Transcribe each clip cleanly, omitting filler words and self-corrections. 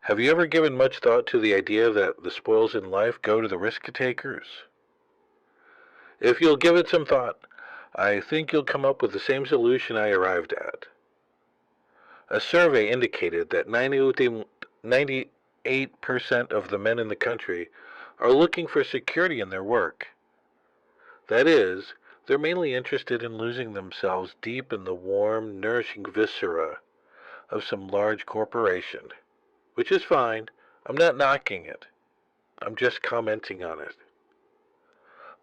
Have you ever given much thought to the idea that the spoils in life go to the risk takers? If you'll give it some thought, I think you'll come up with the same solution I arrived at. A survey indicated that 98% of the men in the country are looking for security in their work. That is, they're mainly interested in losing themselves deep in the warm, nourishing viscera of some large corporation, which is fine. I'm not knocking it. I'm just commenting on it.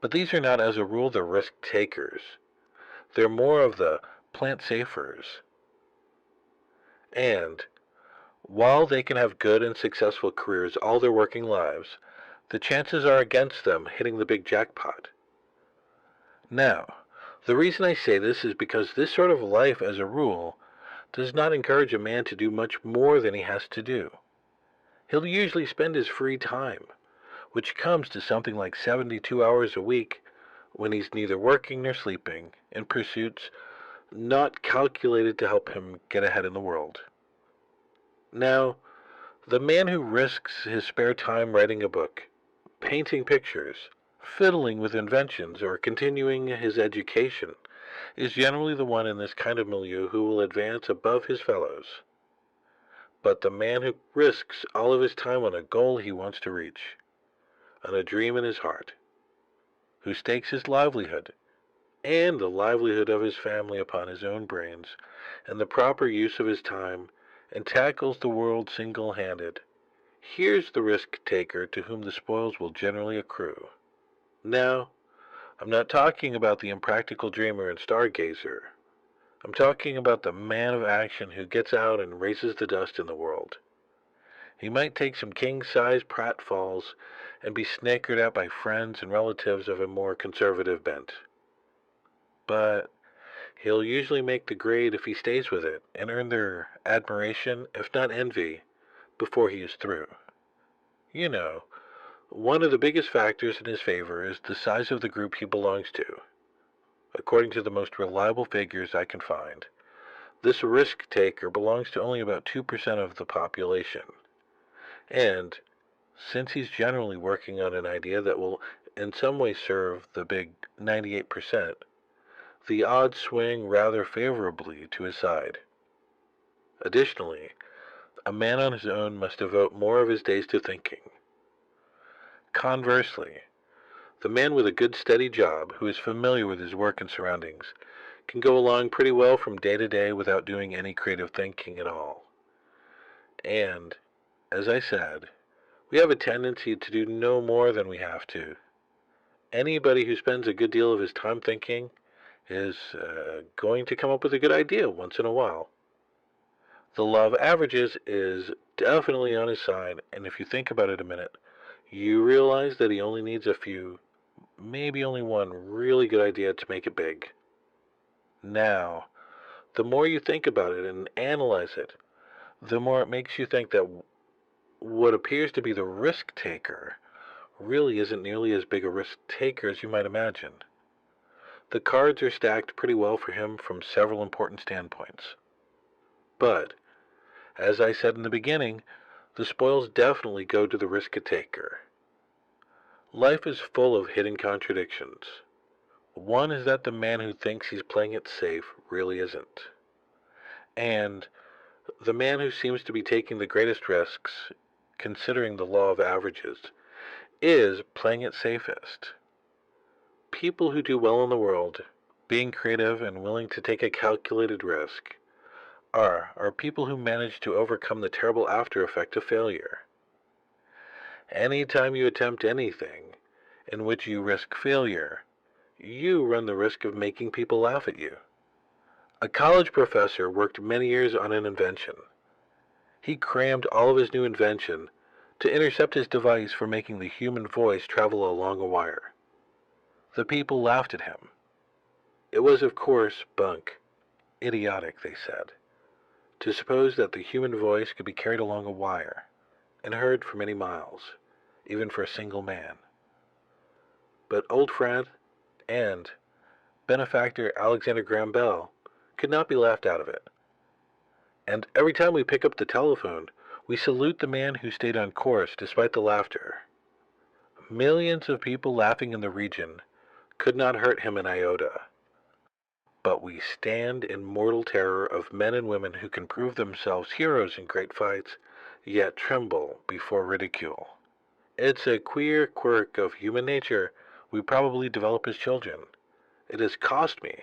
But these are not, as a rule, the risk takers. They're more of the plant safers. And while they can have good and successful careers all their working lives, the chances are against them hitting the big jackpot. Now, the reason I say this is because this sort of life, as a rule, does not encourage a man to do much more than he has to do. He'll usually spend his free time, which comes to something like 72 hours a week, when he's neither working nor sleeping, in pursuits not calculated to help him get ahead in the world. Now, the man who risks his spare time writing a book, painting pictures, fiddling with inventions, or continuing his education is generally the one in this kind of milieu who will advance above his fellows. But the man who risks all of his time on a goal he wants to reach, on a dream in his heart, who stakes his livelihood and the livelihood of his family upon his own brains and the proper use of his time, and tackles the world single-handed, here's the risk-taker to whom the spoils will generally accrue. Now, I'm not talking about the impractical dreamer and stargazer. I'm talking about the man of action who gets out and raises the dust in the world. He might take some king-size pratfalls and be snickered at by friends and relatives of a more conservative bent. But he'll usually make the grade if he stays with it, and earn their admiration, if not envy, before he is through. You know, one of the biggest factors in his favor is the size of the group he belongs to. According to the most reliable figures I can find, this risk-taker belongs to only about 2% of the population. And since he's generally working on an idea that will in some way serve the big 98%, the odds swing rather favorably to his side. Additionally, a man on his own must devote more of his days to thinking. Conversely, the man with a good steady job, who is familiar with his work and surroundings, can go along pretty well from day to day without doing any creative thinking at all. And, as I said, we have a tendency to do no more than we have to. Anybody who spends a good deal of his time thinking is going to come up with a good idea once in a while. The law of averages is definitely on his side, and if you think about it a minute, you realize that he only needs a few, maybe only one really good idea to make it big. Now, the more you think about it and analyze it, the more it makes you think that what appears to be the risk taker really isn't nearly as big a risk taker as you might imagine. The cards are stacked pretty well for him from several important standpoints. But, as I said in the beginning, the spoils definitely go to the risk-taker. Life is full of hidden contradictions. One is that the man who thinks he's playing it safe really isn't. And the man who seems to be taking the greatest risks, considering the law of averages, is playing it safest. People who do well in the world, being creative and willing to take a calculated risk, are people who manage to overcome the terrible after effect of failure. Any time you attempt anything in which you risk failure, you run the risk of making people laugh at you. A college professor worked many years on an invention. He crammed all of his new invention to intercept his device for making the human voice travel along a wire. The people laughed at him. It was, of course, bunk. Idiotic, they said, to suppose that the human voice could be carried along a wire and heard for many miles, even for a single man. But old friend and benefactor Alexander Graham Bell could not be laughed out of it. And every time we pick up the telephone, We salute the man who stayed on course despite the laughter. Millions of people laughing in the region could not hurt him an iota. But we stand in mortal terror of men and women who can prove themselves heroes in great fights, yet tremble before ridicule. It's a queer quirk of human nature we probably develop as children. It has cost me.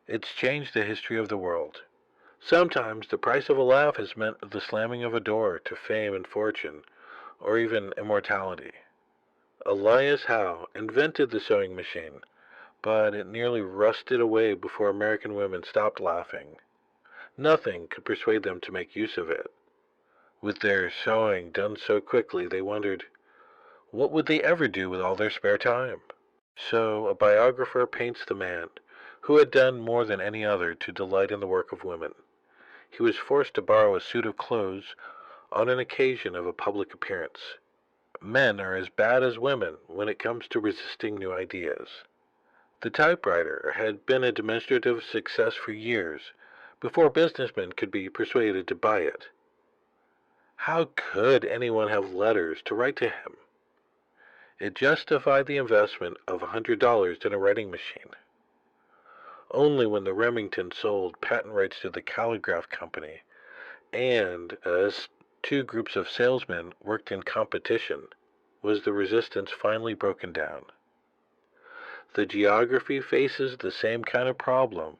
It's changed the history of the world. Sometimes the price of a laugh has meant the slamming of a door to fame and fortune, or even immortality. Elias Howe invented the sewing machine, but it nearly rusted away before American women stopped laughing. Nothing could persuade them to make use of it. With their sewing done so quickly, they wondered, what would they ever do with all their spare time? So a biographer paints the man who had done more than any other to delight in the work of women. He was forced to borrow a suit of clothes on an occasion of a public appearance. Men are as bad as women when it comes to resisting new ideas. The typewriter had been a demonstrative success for years before businessmen could be persuaded to buy it. How could anyone have letters to write to him? It justified the investment of $100 in a writing machine. Only when the Remington sold patent rights to the Calligraph Company and as two groups of salesmen worked in competition was the resistance finally broken down. The geography faces the same kind of problem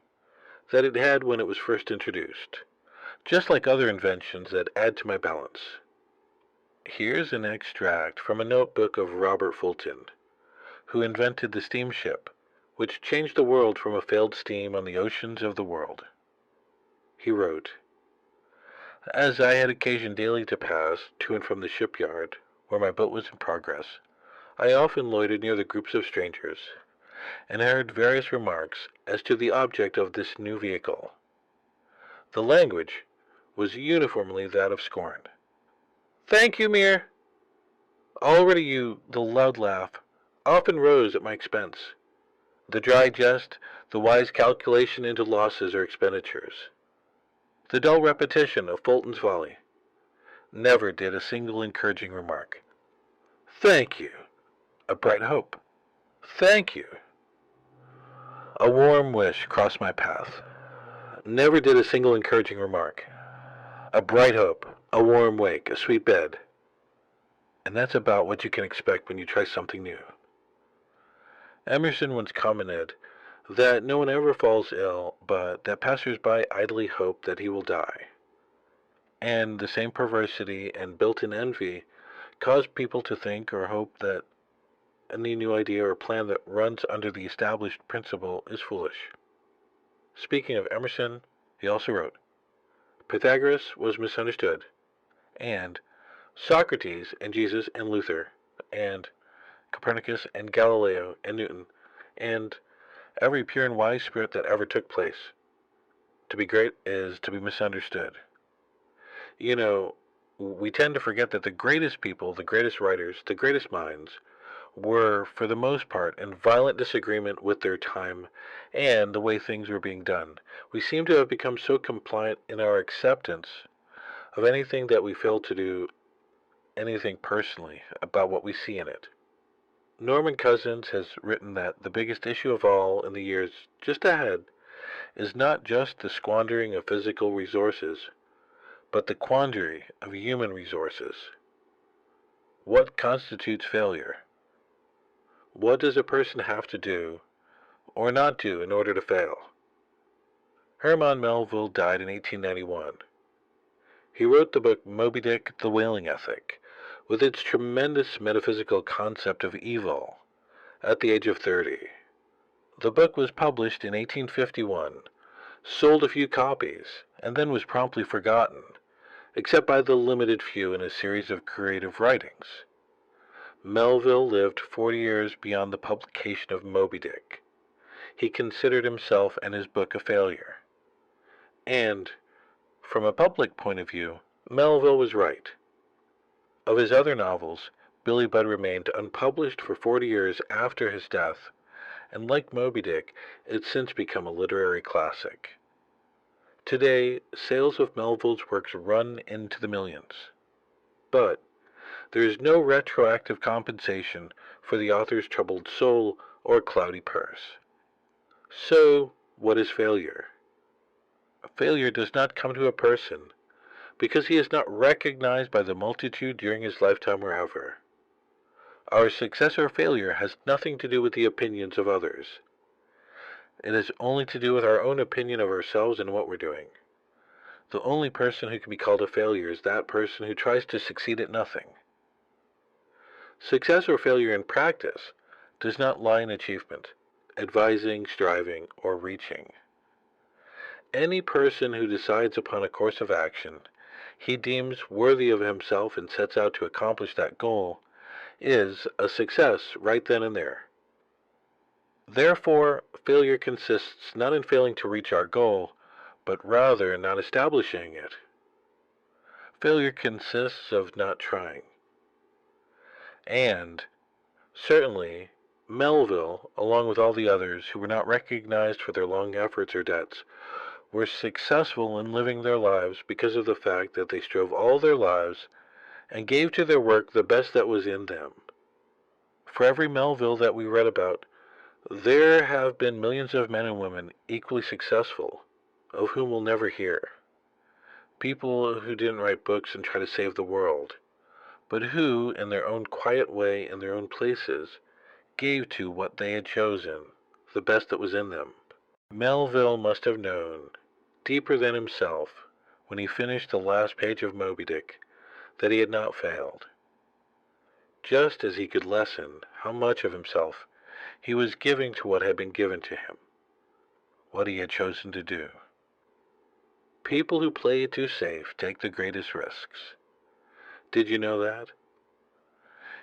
that it had when it was first introduced, just like other inventions that add to my balance. Here's an extract from a notebook of Robert Fulton, who invented the steamship, which changed the world from a failed steam on the oceans of the world. He wrote, as I had occasion daily to pass to and from the shipyard, where my boat was in progress, I often loitered near the groups of strangers, and heard various remarks as to the object of this new vehicle. The language was uniformly that of scorn. Thank you, Mere. Already the loud laugh, often rose at my expense. The dry jest, the wise calculation into losses or expenditures. The dull repetition of Fulton's volley. Never did a single encouraging remark. Thank you. A bright hope. Thank you. A warm wish crossed my path. Never did a single encouraging remark. A bright hope, a warm wake, a sweet bed. And that's about what you can expect when you try something new. Emerson once commented that no one ever falls ill, but that passers-by idly hope that he will die. And the same perversity and built-in envy cause people to think or hope that any new idea or plan that runs under the established principle is foolish. Speaking of Emerson, he also wrote, Pythagoras was misunderstood, and Socrates and Jesus and Luther, and Copernicus and Galileo and Newton, and every pure and wise spirit that ever took place. To be great is to be misunderstood. You know, we tend to forget that the greatest people, the greatest writers, the greatest minds were, for the most part, in violent disagreement with their time and the way things were being done. We seem to have become so compliant in our acceptance of anything that we fail to do anything personally about what we see in it. Norman Cousins has written that the biggest issue of all in the years just ahead is not just the squandering of physical resources, but the quandary of human resources. What constitutes failure? What does a person have to do or not do in order to fail? Herman Melville died in 1891. He wrote the book Moby Dick, The Whaling Ethic, with its tremendous metaphysical concept of evil, at the age of 30. The book was published in 1851, sold a few copies, and then was promptly forgotten, except by the limited few in a series of creative writings. Melville lived 40 years beyond the publication of Moby Dick. He considered himself and his book a failure. And, from a public point of view, Melville was right. Of his other novels, Billy Budd remained unpublished for 40 years after his death, and like Moby Dick, it's since become a literary classic. Today, sales of Melville's works run into the millions. But there is no retroactive compensation for the author's troubled soul or cloudy purse. So, what is failure? Failure does not come to a person because he is not recognized by the multitude during his lifetime or ever. Our success or failure has nothing to do with the opinions of others. It has only to do with our own opinion of ourselves and what we're doing. The only person who can be called a failure is that person who tries to succeed at nothing. Success or failure in practice does not lie in achievement, advising, striving, or reaching. Any person who decides upon a course of action he deems worthy of himself and sets out to accomplish that goal is a success right then and there. Therefore, failure consists not in failing to reach our goal, but rather in not establishing it. Failure consists of not trying. And, certainly, Melville, along with all the others who were not recognized for their long efforts or debts, were successful in living their lives because of the fact that they strove all their lives and gave to their work the best that was in them. For every Melville that we read about, there have been millions of men and women equally successful, of whom we'll never hear. People who didn't write books and try to save the world, but who, in their own quiet way, in their own places, gave to what they had chosen, the best that was in them. Melville must have known, deeper than himself, when he finished the last page of Moby Dick, that he had not failed. Just as he could lessen how much of himself he was giving to what had been given to him, what he had chosen to do. People who play it too safe take the greatest risks. Did you know that?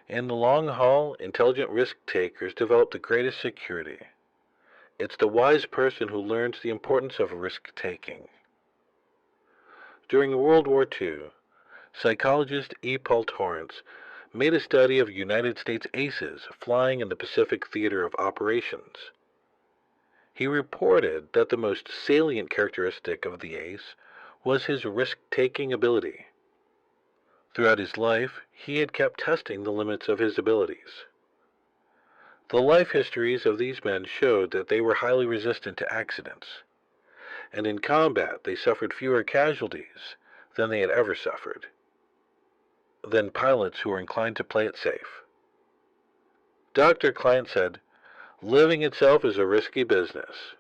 In the long haul, intelligent risk-takers develop the greatest security. It's the wise person who learns the importance of risk-taking. During World War II, psychologist E. Paul Torrance made a study of United States aces flying in the Pacific theater of operations. He reported that the most salient characteristic of the ace was his risk-taking ability. Throughout his life, he had kept testing the limits of his abilities. The life histories of these men showed that they were highly resistant to accidents, and in combat they suffered fewer casualties than they had ever suffered, than pilots who were inclined to play it safe. Dr. Client said, "Living itself is a risky business.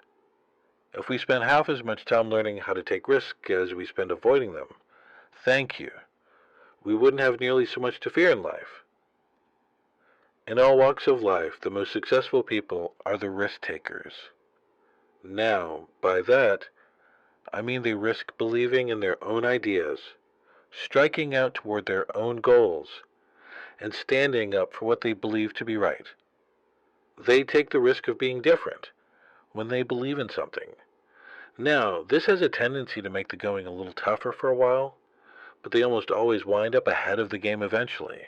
If we spend half as much time learning how to take risks as we spend avoiding them, thank you, we wouldn't have nearly so much to fear in life." In all walks of life, the most successful people are the risk-takers. Now, by that, I mean they risk believing in their own ideas, striking out toward their own goals, and standing up for what they believe to be right. They take the risk of being different when they believe in something. Now, this has a tendency to make the going a little tougher for a while, but they almost always wind up ahead of the game eventually.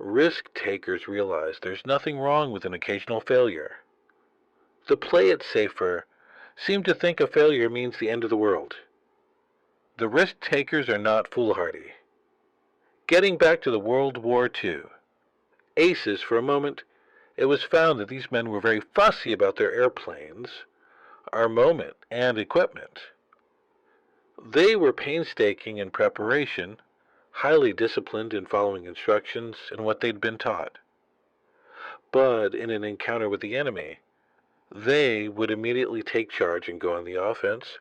Risk-takers realize there's nothing wrong with an occasional failure. The play-it-safer seem to think a failure means the end of the world. The risk-takers are not foolhardy. Getting back to the World War II, aces for a moment, it was found that these men were very fussy about their airplanes, armament, and equipment. They were painstaking in preparation, highly disciplined in following instructions and what they'd been taught. But in an encounter with the enemy, they would immediately take charge and go on the offense.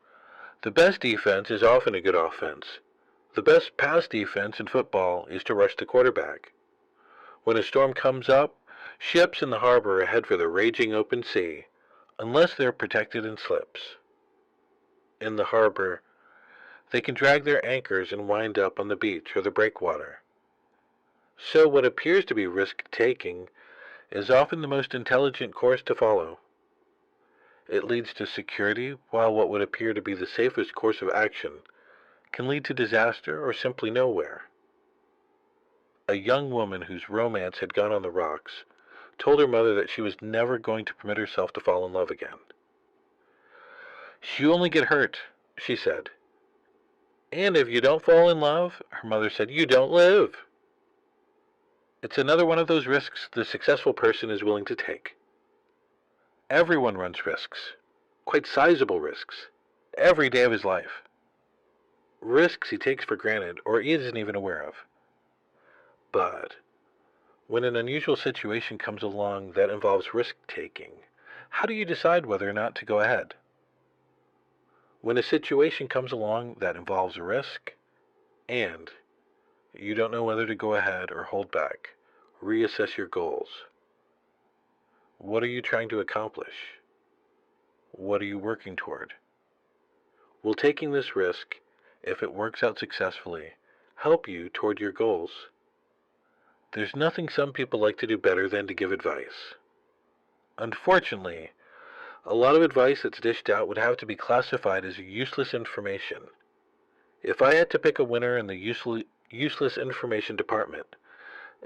The best defense is often a good offense. The best pass defense in football is to rush the quarterback. When a storm comes up, ships in the harbor are head for the raging open sea, unless they're protected in slips. In the harbor, they can drag their anchors and wind up on the beach or the breakwater. So what appears to be risk-taking is often the most intelligent course to follow. It leads to security, while what would appear to be the safest course of action can lead to disaster or simply nowhere. A young woman whose romance had gone on the rocks told her mother that she was never going to permit herself to fall in love again. "You only get hurt," she said. "And if you don't fall in love," her mother said, "you don't live." It's another one of those risks the successful person is willing to take. Everyone runs risks, quite sizable risks, every day of his life. Risks he takes for granted or isn't even aware of. But when an unusual situation comes along that involves risk-taking, how do you decide whether or not to go ahead? When a situation comes along that involves a risk, and you don't know whether to go ahead or hold back, reassess your goals. What are you trying to accomplish? What are you working toward? Will taking this risk, if it works out successfully, help you toward your goals? There's nothing some people like to do better than to give advice. Unfortunately, a lot of advice that's dished out would have to be classified as useless information. If I had to pick a winner in the useless information department,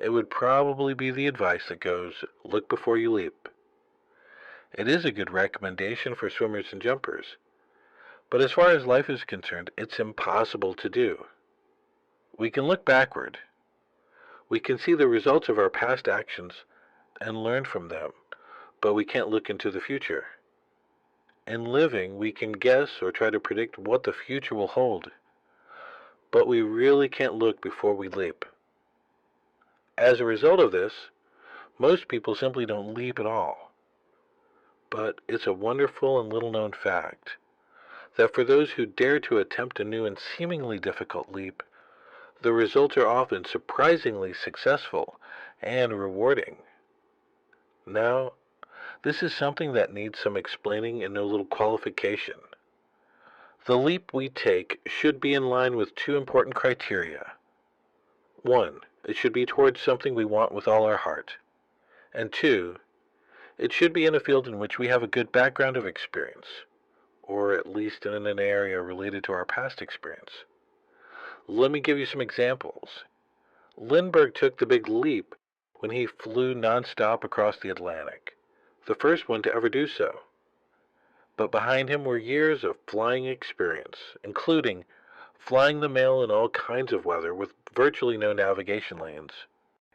it would probably be the advice that goes, look before you leap. It is a good recommendation for swimmers and jumpers, but as far as life is concerned, it's impossible to do. We can look backward. We can see the results of our past actions and learn from them, but we can't look into the future. In living, we can guess or try to predict what the future will hold, but we really can't look before we leap. As a result of this, most people simply don't leap at all. But it's a wonderful and little-known fact that for those who dare to attempt a new and seemingly difficult leap, the results are often surprisingly successful and rewarding. Now, this is something that needs some explaining and no little qualification. The leap we take should be in line with two important criteria. One, it should be towards something we want with all our heart. And two, it should be in a field in which we have a good background of experience, or at least in an area related to our past experience. Let me give you some examples. Lindbergh took the big leap when he flew nonstop across the Atlantic, the first one to ever do so. But behind him were years of flying experience, including flying the mail in all kinds of weather with virtually no navigation lanes.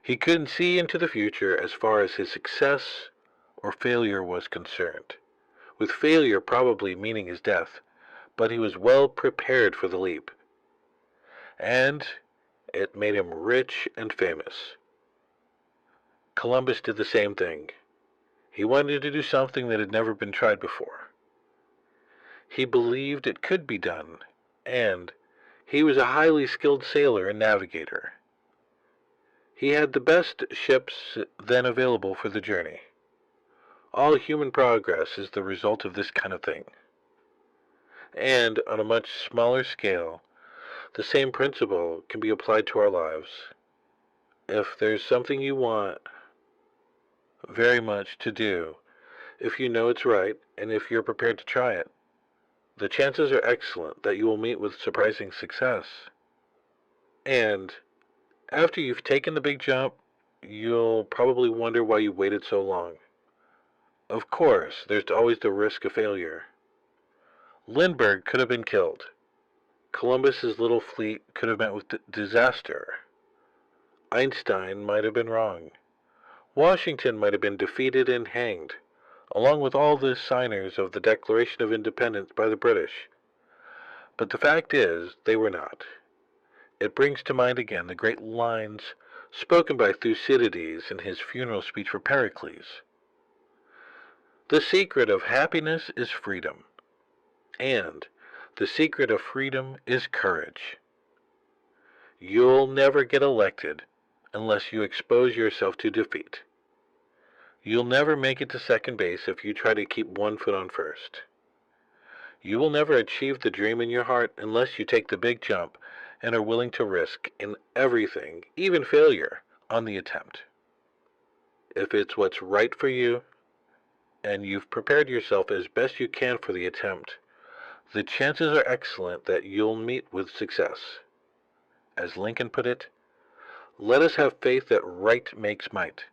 He couldn't see into the future as far as his success or failure was concerned, with failure probably meaning his death, but he was well prepared for the leap. And it made him rich and famous. Columbus did the same thing. He wanted to do something that had never been tried before. He believed it could be done, and he was a highly skilled sailor and navigator. He had the best ships then available for the journey. All human progress is the result of this kind of thing. And on a much smaller scale, the same principle can be applied to our lives. If there's something you want very much to do, if you know it's right, and if you're prepared to try it, the chances are excellent that you will meet with surprising success. And after you've taken the big jump, you'll probably wonder why you waited so long. Of course, there's always the risk of failure. Lindbergh could have been killed. Columbus's little fleet could have met with disaster. Einstein might have been wrong. Washington might have been defeated and hanged, along with all the signers of the Declaration of Independence by the British. But the fact is, they were not. It brings to mind again the great lines spoken by Thucydides in his funeral speech for Pericles. The secret of happiness is freedom, and the secret of freedom is courage. You'll never get elected unless you expose yourself to defeat. You'll never make it to second base if you try to keep one foot on first. You will never achieve the dream in your heart unless you take the big jump and are willing to risk in everything, even failure, on the attempt. If it's what's right for you, and you've prepared yourself as best you can for the attempt, the chances are excellent that you'll meet with success. As Lincoln put it, let us have faith that right makes might.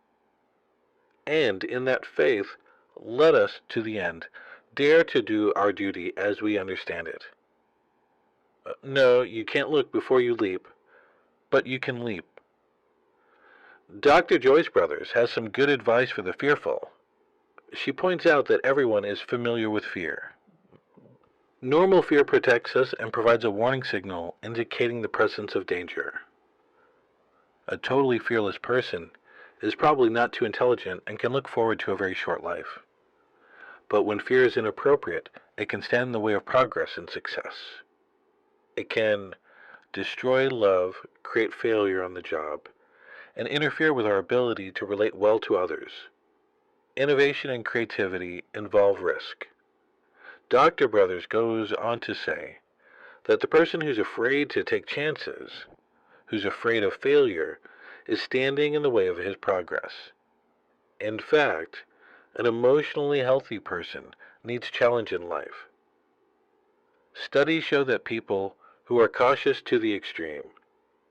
And in that faith, let us, to the end, dare to do our duty as we understand it. No, you can't look before you leap, but you can leap. Dr. Joyce Brothers has some good advice for the fearful. She points out that everyone is familiar with fear. Normal fear protects us and provides a warning signal indicating the presence of danger. A totally fearless person is probably not too intelligent and can look forward to a very short life. But when fear is inappropriate, it can stand in the way of progress and success. It can destroy love, create failure on the job, and interfere with our ability to relate well to others. Innovation and creativity involve risk. Dr. Brothers goes on to say that the person who's afraid to take chances, who's afraid of failure, is standing in the way of his progress. In fact, an emotionally healthy person needs challenge in life. Studies show that people who are cautious to the extreme,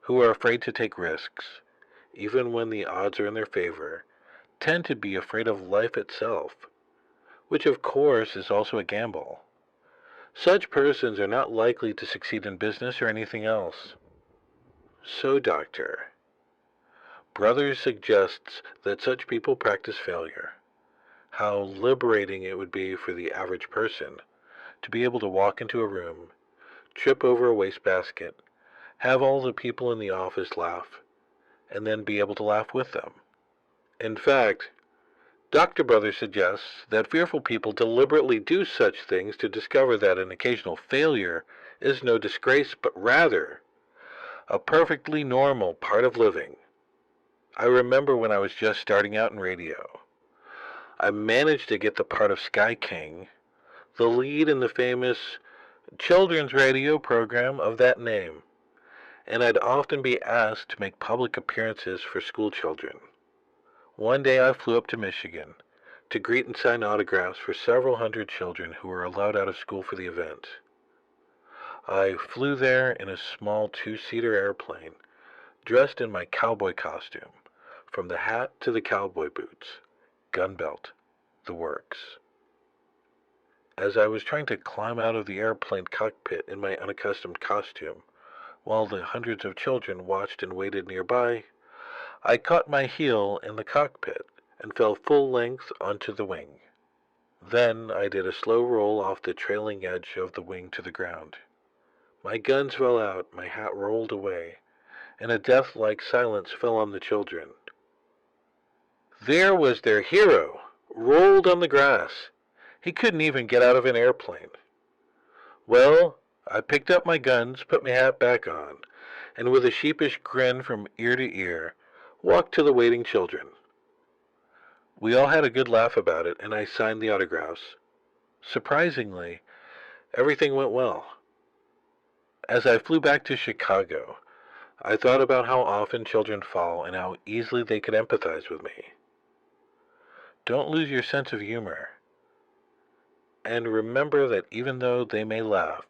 who are afraid to take risks, even when the odds are in their favor, tend to be afraid of life itself, which of course is also a gamble. Such persons are not likely to succeed in business or anything else. So, Doctor Brothers suggests that such people practice failure. How liberating it would be for the average person to be able to walk into a room, trip over a wastebasket, have all the people in the office laugh, and then be able to laugh with them. In fact, Dr. Brothers suggests that fearful people deliberately do such things to discover that an occasional failure is no disgrace, but rather a perfectly normal part of living. I remember when I was just starting out in radio. I managed to get the part of Sky King, the lead in the famous children's radio program of that name, and I'd often be asked to make public appearances for school children. One day I flew up to Michigan to greet and sign autographs for several hundred children who were allowed out of school for the event. I flew there in a small two-seater airplane, dressed in my cowboy costume, from the hat to the cowboy boots, gun belt, the works. As I was trying to climb out of the airplane cockpit in my unaccustomed costume, while the hundreds of children watched and waited nearby, I caught my heel in the cockpit and fell full length onto the wing. Then I did a slow roll off the trailing edge of the wing to the ground. My guns fell out, my hat rolled away, and a death-like silence fell on the children. There was their hero, rolled on the grass. He couldn't even get out of an airplane. Well, I picked up my guns, put my hat back on, and with a sheepish grin from ear to ear, walked to the waiting children. We all had a good laugh about it, and I signed the autographs. Surprisingly, everything went well. As I flew back to Chicago, I thought about how often children fall and how easily they could empathize with me. Don't lose your sense of humor. And remember that even though they may laugh,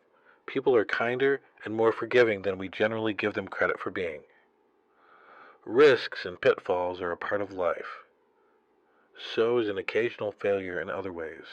people are kinder and more forgiving than we generally give them credit for being. Risks and pitfalls are a part of life. So is an occasional failure in other ways.